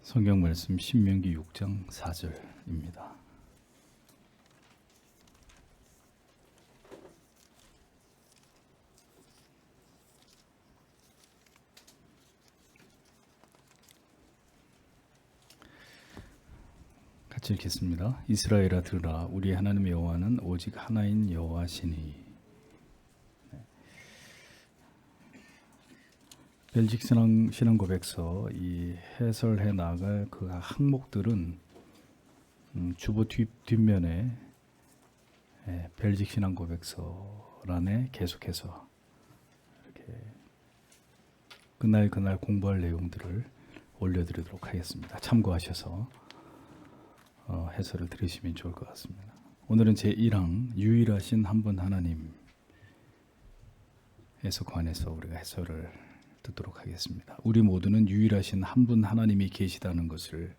성경 말씀 신명기 6장 4절입니다. 같이 읽겠습니다. 이스라엘아 들으라, 우리 하나님 여호와는 오직 하나인 여호와시니. 벨직 신앙 고백서 이 해설해 나갈 그 항목들은 주보 뒷면에 벨직 신앙 고백서란에 계속해서 이렇게 그날 공부할 내용들을 올려드리도록 하겠습니다. 참고하셔서 해설을 들으시면 좋을 것 같습니다. 오늘은 제1항 유일하신 한 분 하나님에서 관해서 우리가 해설을 듣도록 하겠습니다. 우리 모두는 유일하신 한 분 하나님이 계시다는 것을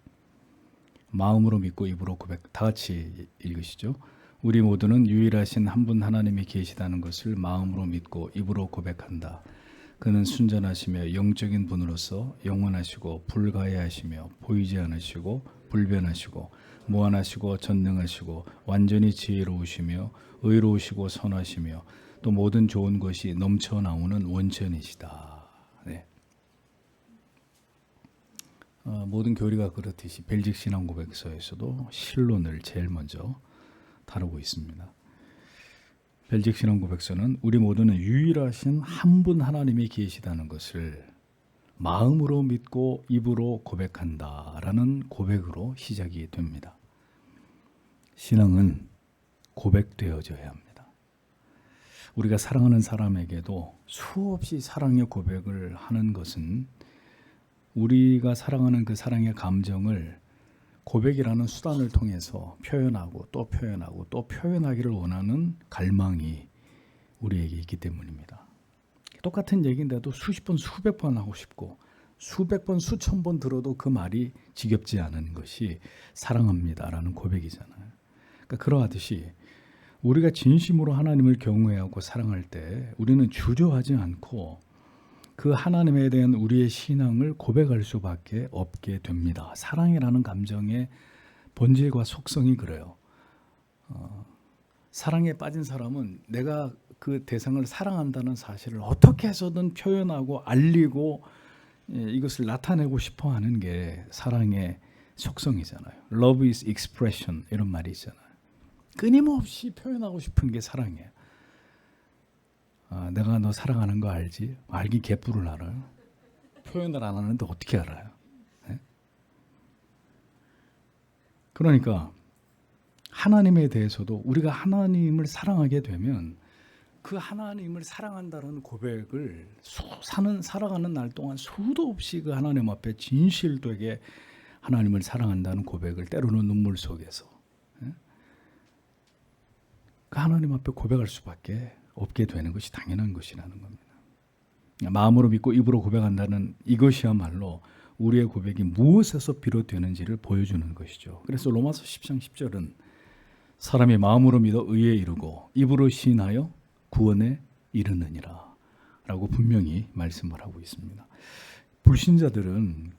마음으로 믿고 입으로 고백. 다 같이 읽으시죠. 우리 모두는 유일하신 한 분 하나님이 계시다는 것을 마음으로 믿고 입으로 고백한다. 그는 순전하시며 영적인 분으로서 영원하시고 불가해하시며 보이지 않으시고 불변하시고 무한하시고 전능하시고 완전히 지혜로우시며 의로우시고 선하시며 또 모든 좋은 것이 넘쳐나오는 원천이시다. 모든 교리가 그렇듯이 벨직 신앙 고백서에서도 신론을 제일 먼저 다루고 있습니다. 벨직 신앙 고백서는 우리 모두는 유일하신 한 분 하나님이 계시다는 것을 마음으로 믿고 입으로 고백한다라는 고백으로 시작이 됩니다. 신앙은 고백되어져야 합니다. 우리가 사랑하는 사람에게도 수없이 사랑의 고백을 하는 것은 우리가 사랑하는 그 사랑의 감정을 고백이라는 수단을 통해서 표현하고 또 표현하고 또 표현하기를 원하는 갈망이 우리에게 있기 때문입니다. 똑같은 얘기인데도 수십 번, 수백 번 하고 싶고 수백 번, 수천 번 들어도 그 말이 지겹지 않은 것이 사랑합니다라는 고백이잖아요. 그러니까 그러하듯이 우리가 진심으로 하나님을 경외하고 사랑할 때 우리는 주저하지 않고 그 하나님에 대한 우리의 신앙을 고백할 수밖에 없게 됩니다. 사랑이라는 감정의 본질과 속성이 그래요. 사랑에 빠진 사람은 내가 그 대상을 사랑한다는 사실을 어떻게 해서든 표현하고 알리고 이것을 나타내고 싶어 하는 게 사랑의 속성이잖아요. Love is expression 이런 말이 있잖아요. 끊임없이 표현하고 싶은 게 사랑이에요. 내가 너 사랑하는 거 알지? 알긴 개뿔을 알아요. 표현을 안 하는데 어떻게 알아요? 네? 그러니까 하나님에 대해서도 우리가 하나님을 사랑하게 되면 그 하나님을 사랑한다는 고백을 살아가는 날 동안 수도 없이 그 하나님 앞에 진실되게 하나님을 사랑한다는 고백을 때로는 눈물 속에서 그 하나님 앞에 고백할 수밖에 없게 되는 것이 당연한 것이라는 겁니다. 마음으로 믿고 입으로 고백한다는 이것이야말로 우리의 고백이 무엇에서 비롯되는지를 보여주는 것이죠. 그래서 로마서 10장 10절은 사람이 마음으로 믿어 의에 이르고 입으로 시인하여 구원에 이르느니라 라고 분명히 말씀을 하고 있습니다. 불신자들은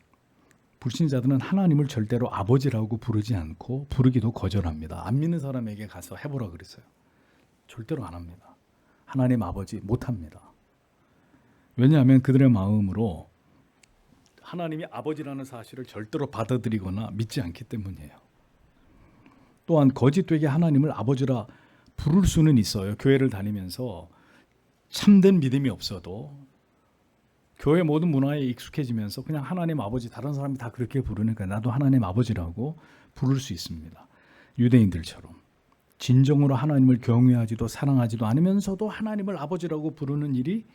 하나님을 절대로 아버지라고 부르지 않고 부르기도 거절합니다. 안 믿는 사람에게 가서 해보라 그랬어요. 절대로 안 합니다. 하나님 아버지 못합니다. 왜냐하면 그들의 마음으로 하나님이 아버지라는 사실을 절대로 받아들이거나 믿지 않기 때문이에요. 또한 거짓되게 하나님을 아버지라 부를 수는 있어요. 교회를 다니면서 참된 믿음이 없어도 교회 모든 문화에 익숙해지면서 그냥 하나님 아버지, 다른 사람이 다 그렇게 부르니까 나도 하나님 아버지라고 부를 수 있습니다. 유대인들처럼 진정으로 하나님을 경외하지도 사랑하지도 않으면서도 하나님을 아버지라고 부르는 일이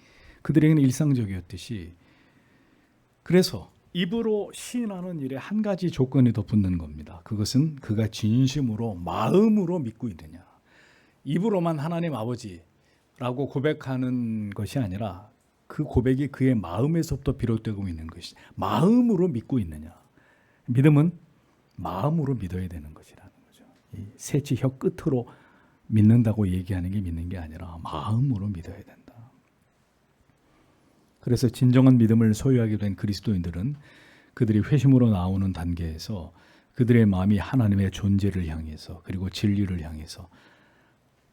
그들에게는 일상적이었듯이, 그래서 입으로 시인하는 일에 한 가지 조건이 더 붙는 겁니다. 그것은 그가 진심으로 마음으로 믿고 있느냐. 입으로만 하나님 아버지라고 고백하는 것이 아니라 그 고백이 그의 마음에서부터 비롯되고 있는 것이 마음으로 믿고 있느냐. 믿음은 마음으로 믿어야 되는 것이라는 거죠. 이 새치 혀 끝으로 믿는다고 얘기하는 게 믿는 게 아니라 마음으로 믿어야 된다. 그래서 진정한 믿음을 소유하게 된 그리스도인들은 그들이 회심으로 나오는 단계에서 그들의 마음이 하나님의 존재를 향해서 그리고 진리를 향해서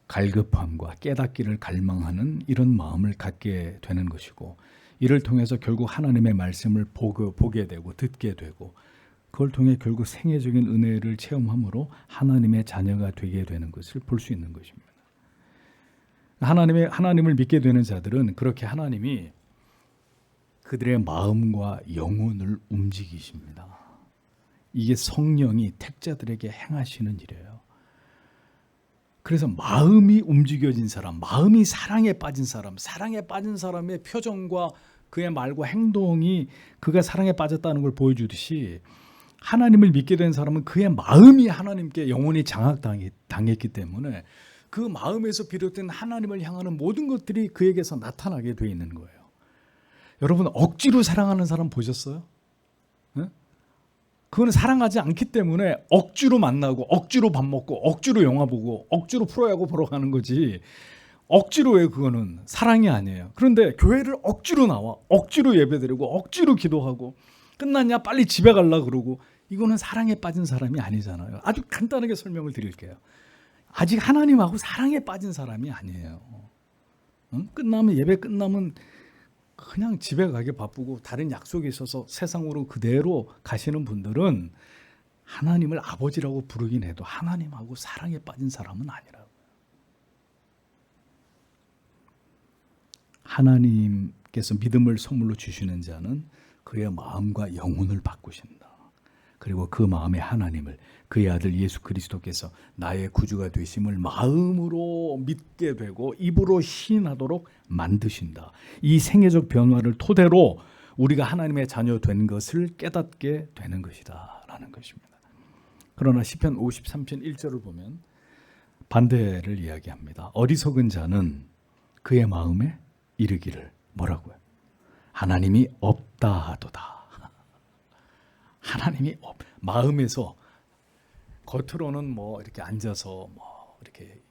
갈급함과 깨닫기를 갈망하는 이런 마음을 갖게 되는 것이고, 이를 통해서 결국 하나님의 말씀을 보게 되고 듣게 되고, 그걸 통해 결국 생애적인 은혜를 체험함으로 하나님의 자녀가 되게 되는 것을 볼 수 있는 것입니다. 하나님을 믿게 되는 자들은 그렇게 하나님이 그들의 마음과 영혼을 움직이십니다. 이게 성령이 택자들에게 행하시는 일이에요. 그래서 마음이 움직여진 사람, 마음이 사랑에 빠진 사람, 사랑에 빠진 사람의 표정과 그의 말과 행동이 그가 사랑에 빠졌다는 걸 보여주듯이, 하나님을 믿게 된 사람은 그의 마음이 하나님께 영혼이 장악당했기 때문에 그 마음에서 비롯된 하나님을 향하는 모든 것들이 그에게서 나타나게 돼 있는 거예요. 여러분, 억지로 사랑하는 사람 보셨어요? 네? 그거는 사랑하지 않기 때문에 억지로 만나고 억지로 밥 먹고 억지로 영화 보고 억지로 프로야구 보러 가는 거지, 억지로 해, 그거는 사랑이 아니에요. 그런데 교회를 억지로 나와 억지로 예배드리고 억지로 기도하고 끝났냐 빨리 집에 가려고 그러고, 이거는 사랑에 빠진 사람이 아니잖아요. 아주 간단하게 설명을 드릴게요. 아직 하나님하고 사랑에 빠진 사람이 아니에요. 끝나면, 예배 끝나면 그냥 집에 가기 바쁘고 다른 약속이 있어서 세상으로 그대로 가시는 분들은 하나님을 아버지라고 부르긴 해도 하나님하고 사랑에 빠진 사람은 아니라고요. 하나님께서 믿음을 선물로 주시는 자는 그의 마음과 영혼을 바꾸신다. 그리고 그 마음에 하나님을, 그의 아들 예수 그리스도께서 나의 구주가 되심을 마음으로 믿게 되고 입으로 시인하도록 만드신다. 이 생애적 변화를 토대로 우리가 하나님의 자녀 된 것을 깨닫게 되는 것이다 라는 것입니다. 그러나 시편 53편 1절을 보면 반대를 이야기합니다. 어리석은 자는 그의 마음에 이르기를, 뭐라고요? 하나님이 없다 하도다. 하나님이 마음에서, 겉으로는 뭐 이렇게 앉아서 뭐 이렇게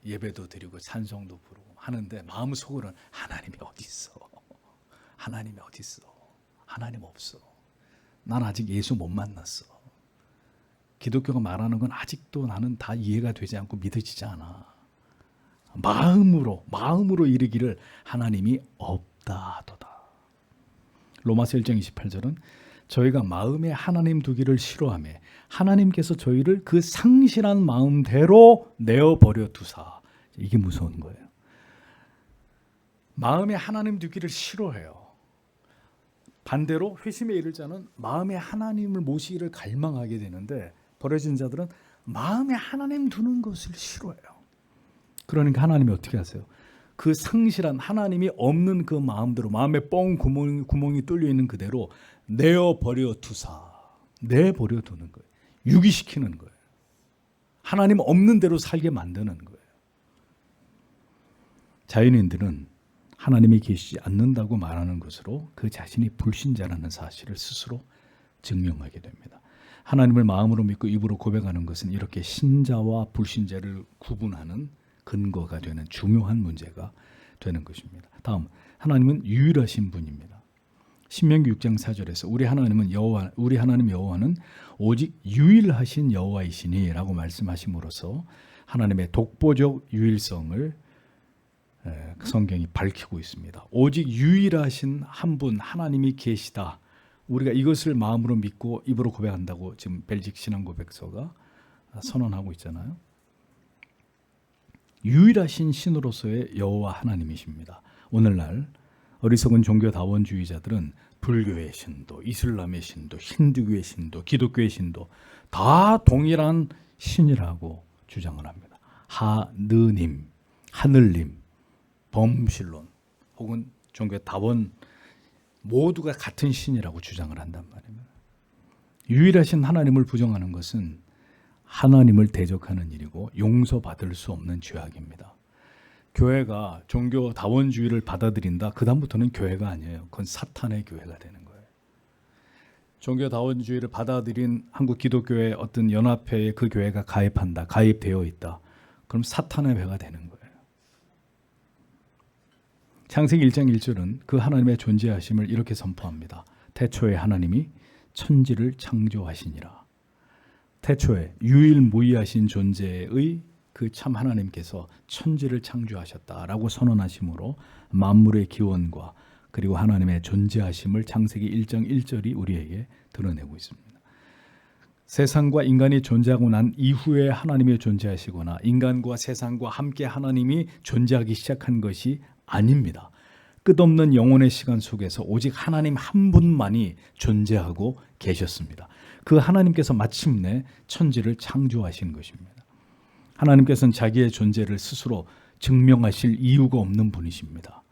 예배도 드리고 찬송도 부르고 하는데 마음 속으로는 하나님이 어디 있어? 하나님이 어디 있어? 하나님 없어. 난 아직 예수 못 만났어. 기독교가 말하는 건 아직도 나는 다 이해가 되지 않고 믿어지지 않아. 마음으로 이르기를 하나님이 없다 하도다. 로마서 1장 28절은 저희가 마음에 하나님 두기를 싫어하며 하나님께서 저희를 그 상실한 마음대로 내어버려 두사. 이게 무서운 거예요. 마음에 하나님 두기를 싫어해요. 반대로 회심에 이를 자는 마음에 하나님을 모시기를 갈망하게 되는데, 버려진 자들은 마음에 하나님 두는 것을 싫어해요. 그러니까 하나님이 어떻게 하세요? 그 상실한, 하나님이 없는 그 마음대로, 마음에 뻥 구멍이 뚫려 있는 그대로 내어버려 두사, 내버려 두는 거예요. 유기시키는 거예요. 하나님 없는 대로 살게 만드는 거예요. 자연인들은 하나님이 계시지 않는다고 말하는 것으로 그 자신이 불신자라는 사실을 스스로 증명하게 됩니다. 하나님을 마음으로 믿고 입으로 고백하는 것은 이렇게 신자와 불신자를 구분하는 근거가 되는 중요한 문제가 되는 것입니다. 다음, 하나님은 유일하신 분입니다. 신명기 6장 4절에서 우리 하나님 여호와는 오직 유일하신 여호와이시니라고 말씀하심으로써 하나님의 독보적 유일성을 성경이 밝히고 있습니다. 오직 유일하신 한 분 하나님이 계시다. 우리가 이것을 마음으로 믿고 입으로 고백한다고 지금 벨직 신앙고백서가 선언하고 있잖아요. 유일하신 신으로서의 여호와 하나님이십니다. 오늘날 어리석은 종교다원주의자들은 불교의 신도, 이슬람의 신도, 힌두교의 신도, 기독교의 신도 다 동일한 신이라고 주장을 합니다. 하느님, 하늘님, 범실론 혹은 종교다원 모두가 같은 신이라고 주장을 한단 말입니다. 유일하신 하나님을 부정하는 것은 하나님을 대적하는 일이고 용서받을 수 없는 죄악입니다. 교회가 종교다원주의를 받아들인다, 그 다음부터는 교회가 아니에요. 그건 사탄의 교회가 되는 거예요. 종교다원주의를 받아들인 한국 기독교의 어떤 연합회에 그 교회가 가입되어 있다, 그럼 사탄의 회가 되는 거예요. 창세기 1장 1절은 그 하나님의 존재하심을 이렇게 선포합니다. 태초에 하나님이 천지를 창조하시니라. 태초에 유일무이하신 존재의 그 참 하나님께서 천지를 창조하셨다라고 선언하심으로 만물의 기원과 그리고 하나님의 존재하심을 창세기 1장 1절이 우리에게 드러내고 있습니다. 세상과 인간이 존재하고 난 이후에 하나님이 존재하시거나 인간과 세상과 함께 하나님이 존재하기 시작한 것이 아닙니다. 끝없는 영원의 시간 속에서 오직 하나님 한 분만이 존재하고 계셨습니다. 그 하나님께서 마침내 천지를 창조하신 것입니다. 하나님께서는 자기의 존재를 스스로 증명하실 이유가 없는 분이십니다.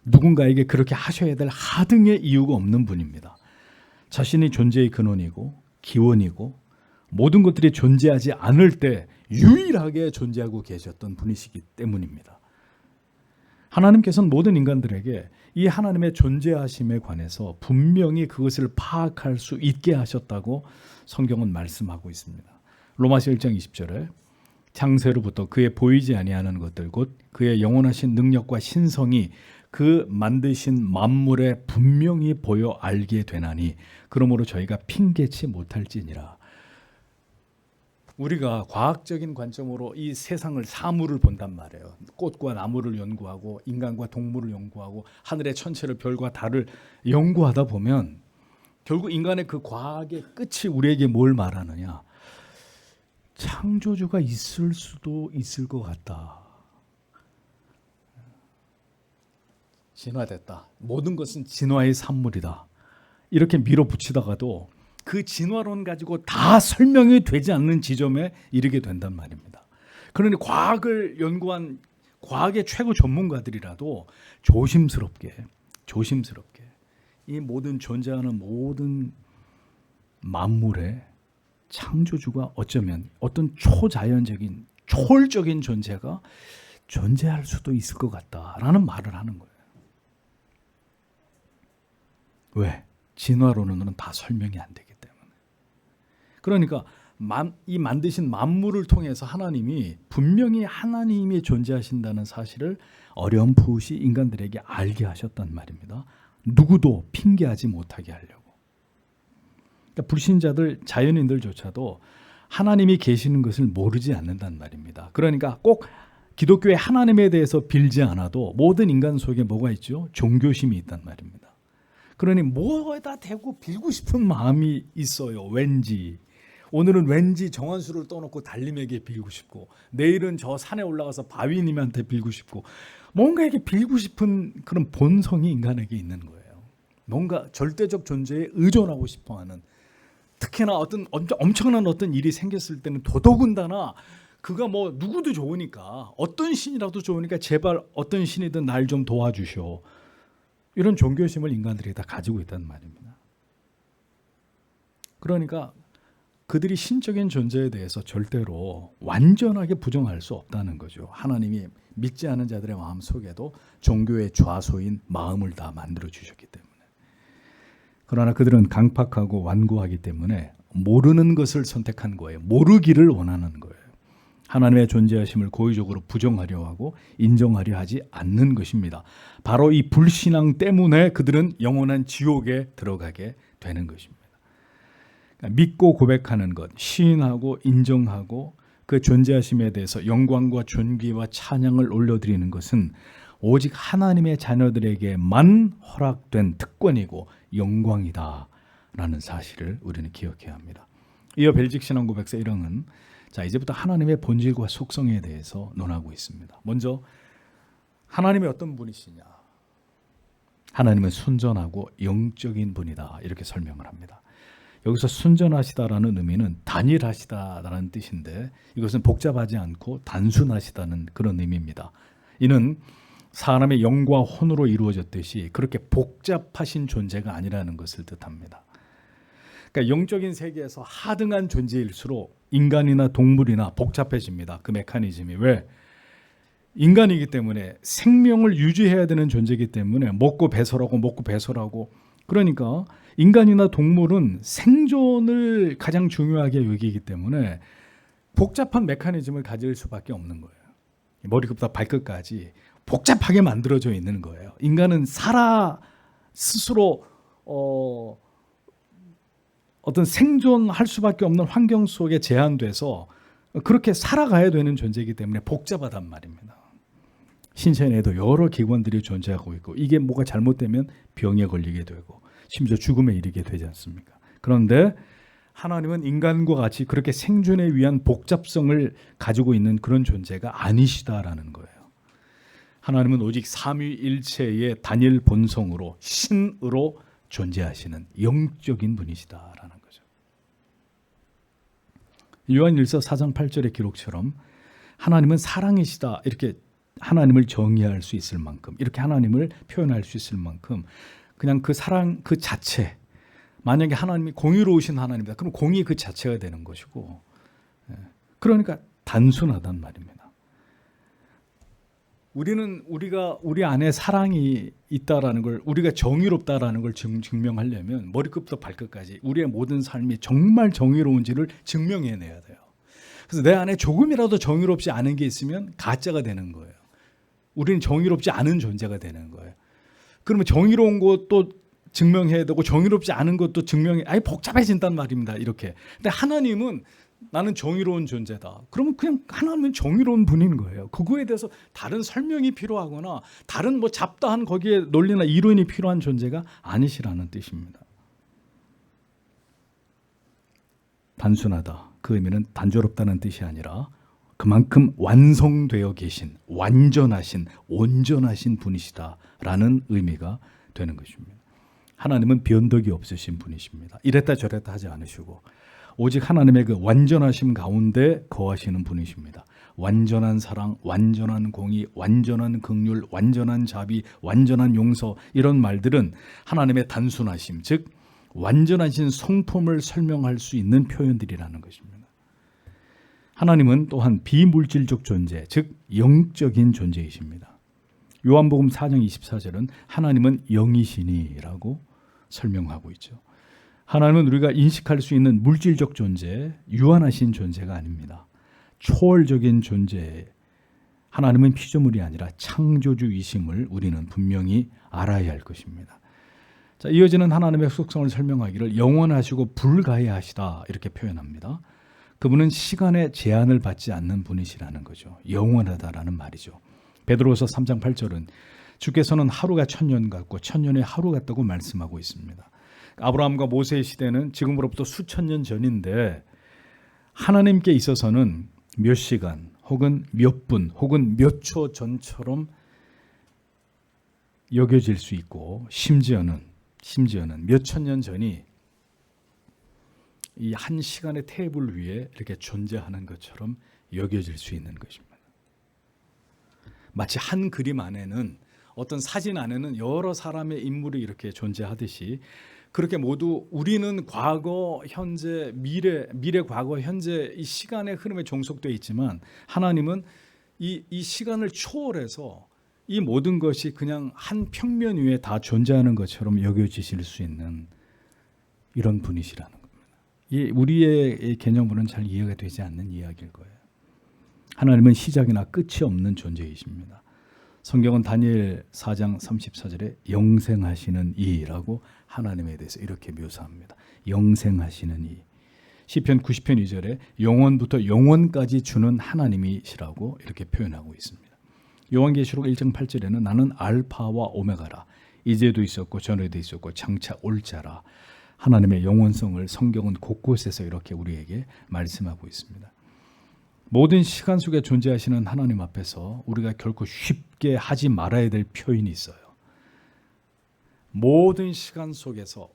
누군가에게 그렇게 하셔야 될 하등의 이유가 없는 분입니다. 자신이 존재의 근원이고 기원이고 모든 것들이 존재하지 않을 때 유일하게 존재하고 계셨던 분이시기 때문입니다. 하나님께서는 모든 인간들에게 이 하나님의 존재하심에 관해서 분명히 그것을 파악할 수 있게 하셨다고 성경은 말씀하고 있습니다. 로마서 1장 20절에 창세로부터 그의 보이지 아니하는 것들 곧 그의 영원하신 능력과 신성이 그 만드신 만물에 분명히 보여 알게 되나니 그러므로 저희가 핑계치 못할지니라. 우리가 과학적인 관점으로 이 세상을 사물을 본단 말이에요. 꽃과 나무를 연구하고 인간과 동물을 연구하고 하늘의 천체를 별과 달을 연구하다 보면 결국 인간의 그 과학의 끝이 우리에게 뭘 말하느냐? 창조주가 있을 수도 있을 것 같다. 진화됐다. 모든 것은 진화의 산물이다. 이렇게 밀어붙이다가도 그 진화론 가지고 다 설명이 되지 않는 지점에 이르게 된단 말입니다. 그러니 과학을 연구한 과학의 최고 전문가들이라도 조심스럽게 이 모든 존재하는 모든 만물의 창조주가 어쩌면 어떤 초자연적인 초월적인 존재가 존재할 수도 있을 것 같다라는 말을 하는 거예요. 왜? 진화론으로는 다 설명이 안 되기 때문에. 그러니까 이 만드신 만물을 통해서 하나님이 분명히 하나님이 존재하신다는 사실을 어렴풋이 인간들에게 알게 하셨단 말입니다. 누구도 핑계하지 못하게 하려고. 그러니까 불신자들, 자연인들조차도 하나님이 계시는 것을 모르지 않는단 말입니다. 그러니까 꼭 기독교의 하나님에 대해서 빌지 않아도 모든 인간 속에 뭐가 있죠? 종교심이 있단 말입니다. 그러니 뭐에다 대고 빌고 싶은 마음이 있어요. 왠지. 오늘은 왠지 정한수를 떠놓고 달님에게 빌고 싶고 내일은 저 산에 올라가서 바위님한테 빌고 싶고 뭔가 이렇게 빌고 싶은 그런 본성이 인간에게 있는 거예요. 뭔가 절대적 존재에 의존하고 싶어하는, 특히나 어떤 엄청난 어떤 일이 생겼을 때는 더더군다나 그가 뭐 누구도 좋으니까 어떤 신이라도 좋으니까 제발 어떤 신이든 날 좀 도와주셔. 이런 종교심을 인간들이 다 가지고 있단 말입니다. 그러니까 그들이 신적인 존재에 대해서 절대로 완전하게 부정할 수 없다는 거죠. 하나님이 믿지 않은 자들의 마음 속에도 종교의 좌소인 마음을 다 만들어 주셨기 때문에. 그러나 그들은 강팍하고 완고하기 때문에 모르는 것을 선택한 거예요. 모르기를 원하는 거예요. 하나님의 존재하심을 고의적으로 부정하려 하고 인정하려 하지 않는 것입니다. 바로 이 불신앙 때문에 그들은 영원한 지옥에 들어가게 되는 것입니다. 그러니까 믿고 고백하는 것, 시인하고 인정하고 그 존재하심에 대해서 영광과 존귀와 찬양을 올려드리는 것은 오직 하나님의 자녀들에게만 허락된 특권이고 영광이다라는 사실을 우리는 기억해야 합니다. 이어 벨직 신앙 고백서 1항은 자, 이제부터 하나님의 본질과 속성에 대해서 논하고 있습니다. 먼저 하나님이 어떤 분이시냐? 하나님은 순전하고 영적인 분이다. 이렇게 설명을 합니다. 여기서 순전하시다라는 의미는 단일하시다라는 뜻인데 이것은 복잡하지 않고 단순하시다는 그런 의미입니다. 이는 사람의 영과 혼으로 이루어졌듯이 그렇게 복잡하신 존재가 아니라는 것을 뜻합니다. 그러니까 영적인 세계에서 하등한 존재일수록 인간이나 동물이나 복잡해집니다. 그 메커니즘이. 왜? 인간이기 때문에 생명을 유지해야 되는 존재이기 때문에 먹고 배설하고 그러니까 인간이나 동물은 생존을 가장 중요하게 여기기 때문에 복잡한 메커니즘을 가질 수밖에 없는 거예요. 머리끝부터 발끝까지 복잡하게 만들어져 있는 거예요. 인간은 스스로 어떤 생존할 수밖에 없는 환경 속에 제한돼서 그렇게 살아가야 되는 존재이기 때문에 복잡하단 말입니다. 신체 내에도 여러 기관들이 존재하고 있고 이게 뭐가 잘못되면 병에 걸리게 되고 심지어 죽음에 이르게 되지 않습니까? 그런데 하나님은 인간과 같이 그렇게 생존에 위한 복잡성을 가지고 있는 그런 존재가 아니시다라는 거예요. 하나님은 오직 삼위일체의 단일 본성으로 신으로 존재하시는 영적인 분이시다라는 거죠. 요한일서 4장 8절의 기록처럼 하나님은 사랑이시다 이렇게 하나님을 정의할 수 있을 만큼 이렇게 하나님을 표현할 수 있을 만큼 그냥 그 사랑 그 자체 만약에 하나님이 공의로우신 하나님이다 그럼 공의 그 자체가 되는 것이고 그러니까 단순하단 말입니다. 우리가 우리 안에 사랑이 있다라는 걸 우리가 정의롭다라는 걸 증명하려면 머리끝부터 발끝까지 우리의 모든 삶이 정말 정의로운지를 증명해내야 돼요. 그래서 내 안에 조금이라도 정의롭지 않은 게 있으면 가짜가 되는 거예요. 우리는 정의롭지 않은 존재가 되는 거예요. 그러면 정의로운 것도 증명해야 되고 정의롭지 않은 것도 복잡해진단 말입니다. 이렇게. 근데 하나님은 나는 정의로운 존재다. 그러면 그냥 하나님은 정의로운 분인 거예요. 그거에 대해서 다른 설명이 필요하거나 다른 뭐 잡다한 거기에 논리나 이론이 필요한 존재가 아니시라는 뜻입니다. 단순하다. 그 의미는 단조롭다는 뜻이 아니라 그만큼 완성되어 계신, 완전하신, 온전하신 분이시다라는 의미가 되는 것입니다. 하나님은 변덕이 없으신 분이십니다. 이랬다 저랬다 하지 않으시고 오직 하나님의 그 완전하심 가운데 거하시는 분이십니다. 완전한 사랑, 완전한 공의, 완전한 긍휼, 완전한 자비, 완전한 용서 이런 말들은 하나님의 단순하심, 즉 완전하신 성품을 설명할 수 있는 표현들이라는 것입니다. 하나님은 또한 비물질적 존재, 즉 영적인 존재이십니다. 요한복음 4장 24절은 하나님은 영이시니라고 설명하고 있죠. 하나님은 우리가 인식할 수 있는 물질적 존재, 유한하신 존재가 아닙니다. 초월적인 존재, 하나님은 피조물이 아니라 창조주이심을 우리는 분명히 알아야 할 것입니다. 자, 이어지는 하나님의 속성을 설명하기를 영원하시고 불가해하시다 이렇게 표현합니다. 그분은 시간의 제한을 받지 않는 분이시라는 거죠. 영원하다라는 말이죠. 베드로후서 3장 8절은 주께서는 하루가 천년 같고 천년이 하루 같다고 말씀하고 있습니다. 아브라함과 모세의 시대는 지금으로부터 수천 년 전인데 하나님께 있어서는 몇 시간 혹은 몇 분 혹은 몇 초 전처럼 여겨질 수 있고 심지어는 몇 천 년 전이 이 한 시간의 테이블 위에 이렇게 존재하는 것처럼 여겨질 수 있는 것입니다. 마치 한 그림 안에는 어떤 사진 안에는 여러 사람의 인물이 이렇게 존재하듯이 그렇게 모두 우리는 과거, 현재, 미래, 과거, 현재 이 시간의 흐름에 종속되어 있지만 하나님은 이 시간을 초월해서 이 모든 것이 그냥 한 평면 위에 다 존재하는 것처럼 여겨지실 수 있는 이런 분이시라는 겁니다. 이 우리의 개념으로는 잘 이해가 되지 않는 이야기일 거예요. 하나님은 시작이나 끝이 없는 존재이십니다. 성경은 다니엘 4장 34절에 영생하시는 이라고 하나님에 대해서 이렇게 묘사합니다. 영생하시는 이. 시편 90편 2절에 영원부터 영원까지 주는 하나님이시라고 이렇게 표현하고 있습니다. 요한계시록 1장 8절에는 나는 알파와 오메가라. 이제도 있었고 전에도 있었고 장차 올 자라. 하나님의 영원성을 성경은 곳곳에서 이렇게 우리에게 말씀하고 있습니다. 모든 시간 속에 존재하시는 하나님 앞에서 우리가 결코 쉽게 하지 말아야 될 표현이 있어요. 모든 시간 속에서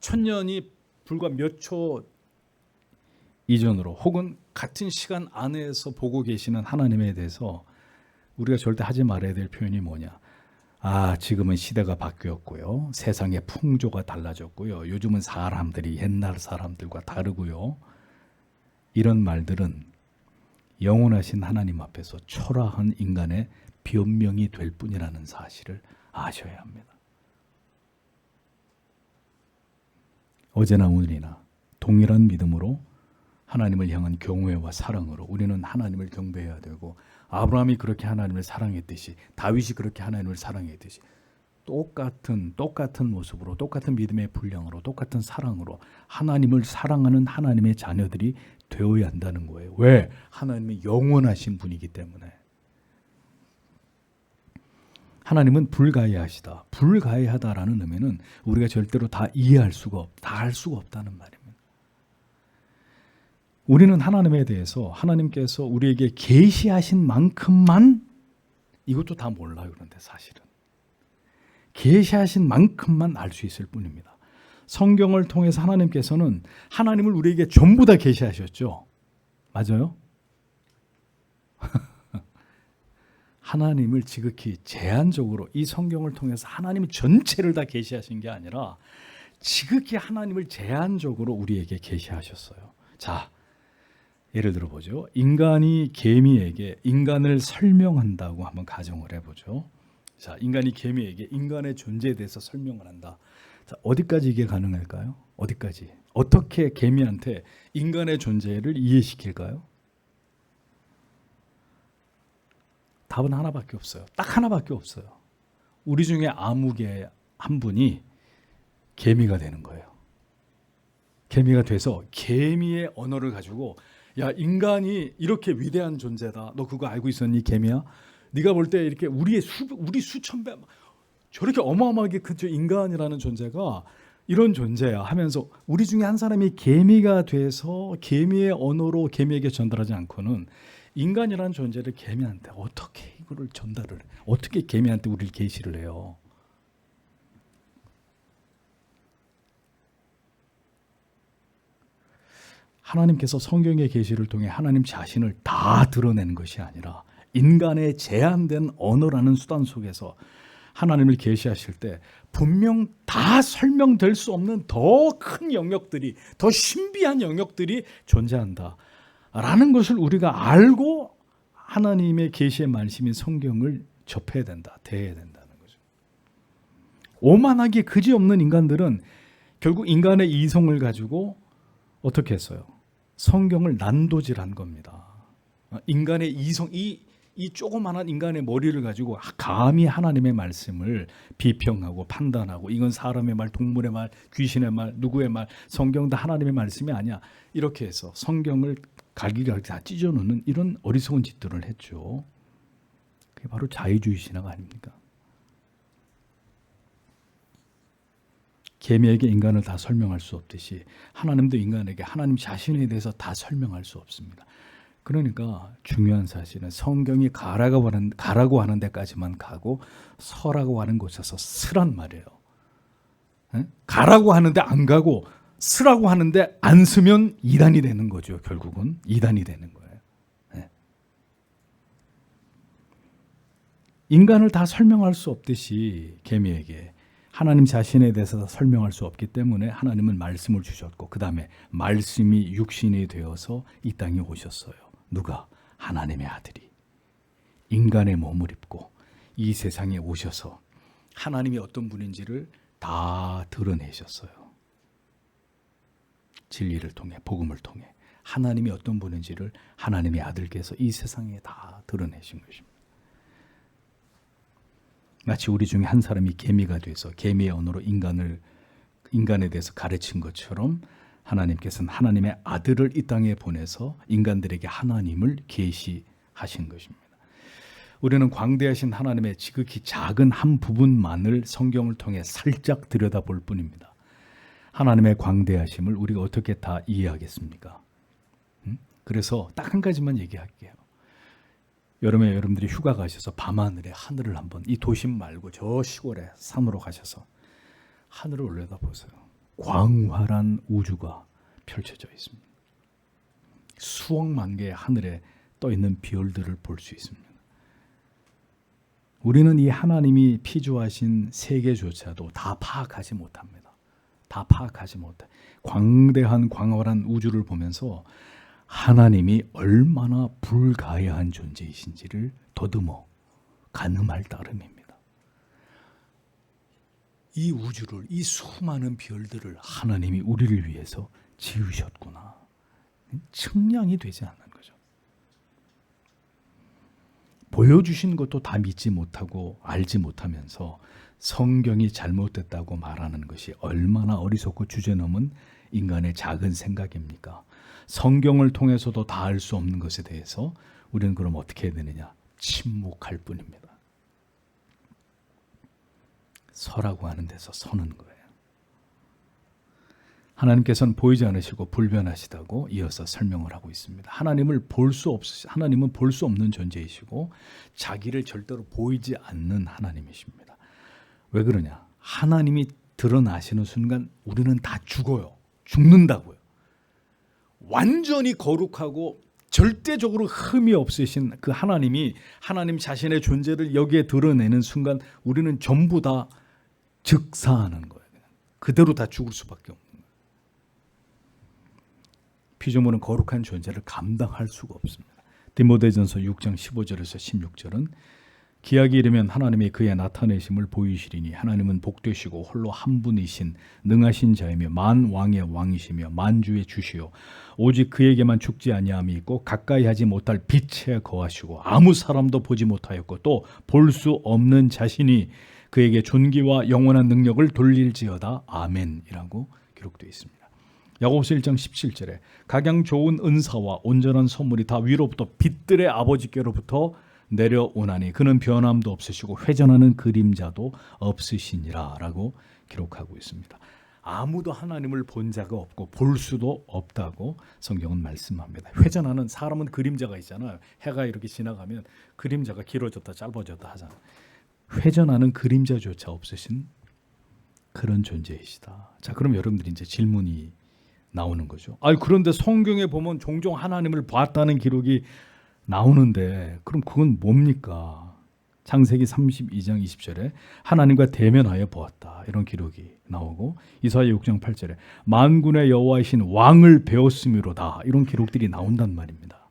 천년이 불과 몇 초 이전으로 혹은 같은 시간 안에서 보고 계시는 하나님에 대해서 우리가 절대 하지 말아야 될 표현이 뭐냐? 지금은 시대가 바뀌었고요. 세상의 풍조가 달라졌고요. 요즘은 사람들이 옛날 사람들과 다르고요. 이런 말들은 영원하신 하나님 앞에서 초라한 인간의 변명이 될 뿐이라는 사실을 아셔야 합니다. 어제나 오늘이나 동일한 믿음으로 하나님을 향한 경외와 사랑으로 우리는 하나님을 경배해야 되고 아브라함이 그렇게 하나님을 사랑했듯이 다윗이 그렇게 하나님을 사랑했듯이 똑같은 모습으로, 똑같은 믿음의 분량으로, 똑같은 사랑으로 하나님을 사랑하는 하나님의 자녀들이 되어야 한다는 거예요. 왜? 하나님이 영원하신 분이기 때문에. 하나님은 불가해하시다. 불가해하다라는 의미는 우리가 절대로 다 이해할 수가 다 알 수가 없다는 말입니다. 우리는 하나님에 대해서 하나님께서 우리에게 계시하신 만큼만, 이것도 다 몰라요. 그런데 사실은 계시하신 만큼만 알 수 있을 뿐입니다. 성경을 통해서 하나님께서는 하나님을 우리에게 전부 다 계시하셨죠. 맞아요? 하나님을 지극히 제한적으로 이 성경을 통해서 하나님 전체를 다 계시하신 게 아니라 지극히 하나님을 제한적으로 우리에게 계시하셨어요. 자, 예를 들어 보죠. 인간이 개미에게 인간을 설명한다고 한번 가정을 해보죠. 자, 인간이 개미에게 인간의 존재에 대해서 설명을 한다. 자, 어디까지 이게 가능할까요? 어디까지? 어떻게 개미한테 인간의 존재를 이해시킬까요? 답은 하나밖에 없어요. 딱 하나밖에 없어요. 우리 중에 아무개 한 분이 개미가 되는 거예요. 개미가 돼서 개미의 언어를 가지고, 야, 인간이 이렇게 위대한 존재다. 너 그거 알고 있었니, 개미야? 네가 볼 때 이렇게 우리 수천 배 저렇게 어마어마하게 큰 인간이라는 존재가 이런 존재야 하면서 우리 중에 한 사람이 개미가 돼서 개미의 언어로 개미에게 전달하지 않고는 인간이라는 존재를 개미한테 어떻게 이거를 전달을 해? 어떻게 개미한테 우리를 계시를 해요? 하나님께서 성경의 계시를 통해 하나님 자신을 다 드러내는 것이 아니라 인간의 제한된 언어라는 수단 속에서 하나님을 계시하실 때 분명 다 설명될 수 없는 더 큰 영역들이, 더 신비한 영역들이 존재한다 라는 것을 우리가 알고 하나님의 계시의 말씀인 성경을 접해야 된다, 대해야 된다는 거죠. 오만하게 그지없는 인간들은 결국 인간의 이성을 가지고 어떻게 했어요? 성경을 난도질한 겁니다. 인간의 이성, 이 조그마한 인간의 머리를 가지고 감히 하나님의 말씀을 비평하고 판단하고 이건 사람의 말, 동물의 말, 귀신의 말, 누구의 말, 성경 다 하나님의 말씀이 아니야. 이렇게 해서 성경을 갈기갈기 다 찢어놓는 이런 어리석은 짓들을 했죠. 그게 바로 자유주의 신학 아닙니까? 개미에게 인간을 다 설명할 수 없듯이 하나님도 인간에게 하나님 자신에 대해서 다 설명할 수 없습니다. 그러니까 중요한 사실은 성경이 가라고 하는 데까지만 가고 서라고 하는 곳에서 쓰란 말이에요. 가라고 하는데 안 가고 쓰라고 하는데 안 쓰면 이단이 되는 거죠. 결국은 이단이 되는 거예요. 인간을 다 설명할 수 없듯이 개미에게 하나님 자신에 대해서 설명할 수 없기 때문에 하나님은 말씀을 주셨고 그 다음에 말씀이 육신이 되어서 이 땅에 오셨어요. 누가? 하나님의 아들이 인간의 몸을 입고 이 세상에 오셔서 하나님이 어떤 분인지를 다 드러내셨어요. 진리를 통해, 복음을 통해 하나님이 어떤 분인지를 하나님의 아들께서 이 세상에 다 드러내신 것입니다. 마치 우리 중에 한 사람이 개미가 돼서 개미의 언어로 인간에 대해서 가르친 것처럼 하나님께서는 하나님의 아들을 이 땅에 보내서 인간들에게 하나님을 계시하신 것입니다. 우리는 광대하신 하나님의 지극히 작은 한 부분만을 성경을 통해 살짝 들여다볼 뿐입니다. 하나님의 광대하심을 우리가 어떻게 다 이해하겠습니까? 그래서 딱 한 가지만 얘기할게요. 여름에 여러분들이 휴가 가셔서 밤하늘에 하늘을 한번, 이 도심 말고 저 시골에 산으로 가셔서 하늘을 올려다보세요. 광활한 우주가 펼쳐져 있습니다. 수억만 개의 하늘에 떠 있는 별들을 볼 수 있습니다. 우리는 이 하나님이 피조하신 세계조차도 다 파악하지 못합니다. 다 파악하지 못해. 광대한 광활한 우주를 보면서 하나님이 얼마나 불가해한 존재이신지를 더듬어 가늠할 따름입니다. 이 우주를, 이 수많은 별들을 하나님이 우리를 위해서 지으셨구나. 측량이 되지 않는 거죠. 보여주신 것도 다 믿지 못하고 알지 못하면서 성경이 잘못됐다고 말하는 것이 얼마나 어리석고 주제넘은 인간의 작은 생각입니까? 성경을 통해서도 다 알 수 없는 것에 대해서 우리는 그럼 어떻게 해야 되느냐? 침묵할 뿐입니다. 서라고 하는 데서 서는 거예요. 하나님께서는 보이지 않으시고 불변하시다고 이어서 설명을 하고 있습니다. 하나님은 볼 수 없는 존재이시고 자기를 절대로 보이지 않는 하나님이십니다. 왜 그러냐? 하나님이 드러나시는 순간 우리는 다 죽어요. 죽는다고요. 완전히 거룩하고 절대적으로 흠이 없으신 그 하나님이 하나님 자신의 존재를 여기에 드러내는 순간 우리는 전부 다 즉사하는 거예요. 그대로 다 죽을 수밖에 없는 거예요. 피조물은 거룩한 존재를 감당할 수가 없습니다. 디모데전서 6장 15절에서 16절은 기약이 이르면 하나님이 그의 나타내심을 보이시리니 하나님은 복되시고 홀로 한 분이신 능하신 자이며 만왕의 왕이시며 만주의 주시요 오직 그에게만 죽지 아니함이 있고 가까이 하지 못할 빛에 거하시고 아무 사람도 보지 못하였고 또 볼 수 없는 자신이 그에게 존귀와 영원한 능력을 돌릴지어다 아멘이라고 기록되어 있습니다. 야고보서 1장 17절에 각양 좋은 은사와 온전한 선물이 다 위로부터 빛들의 아버지께로부터 내려오나니 그는 변함도 없으시고 회전하는 그림자도 없으시니라 라고 기록하고 있습니다. 아무도 하나님을 본 자가 없고 볼 수도 없다고 성경은 말씀합니다. 회전하는 사람은 그림자가 있잖아요. 해가 이렇게 지나가면 그림자가 길어졌다 짧아졌다 하잖아요. 회전하는 그림자조차 없으신 그런 존재이시다. 자, 그럼 여러분들이 이제 질문이 나오는 거죠. 그런데 성경에 보면 종종 하나님을 봤다는 기록이 나오는데 그럼 그건 뭡니까? 창세기 32장 20절에 하나님과 대면하여 보았다 이런 기록이 나오고 이사야 6장 8절에 만군의 여호와이신 왕을 배웠음이로다 이런 기록들이 나온단 말입니다.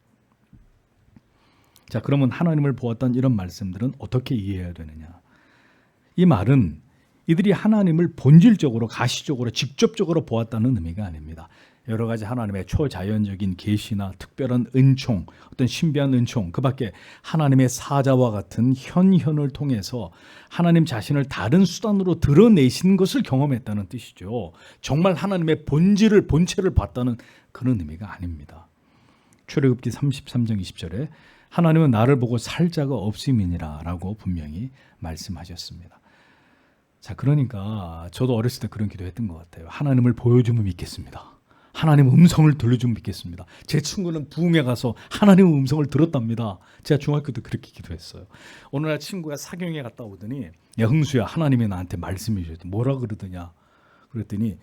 자, 그러면 하나님을 보았다는 이런 말씀들은 어떻게 이해해야 되느냐? 이 말은 이들이 하나님을 본질적으로 가시적으로 직접적으로 보았다는 의미가 아닙니다. 여러 가지 하나님의 초자연적인 계시나 특별한 은총, 어떤 신비한 은총, 그 밖에 하나님의 사자와 같은 현현을 통해서 하나님 자신을 다른 수단으로 드러내신 것을 경험했다는 뜻이죠. 정말 하나님의 본체를 봤다는 그런 의미가 아닙니다. 출애굽기 33장 20절에 하나님은 나를 보고 살 자가 없음이니라 라고 분명히 말씀하셨습니다. 자, 그러니까 저도 어렸을 때 그런 기도했던 것 같아요. 하나님을 보여주면 믿겠습니다. 하나님 음성을 들려주면 믿겠습니다. 제 친구는 부흥에 가서 하나님의 음성을 들었답니다. 제가 중학교 때 그렇게 기도했어요. 어느 날 친구가 사경에 갔다 오더니 야 흥수야 하나님이 나한테 말씀해 주셨대. 뭐라 그러더냐 그랬더니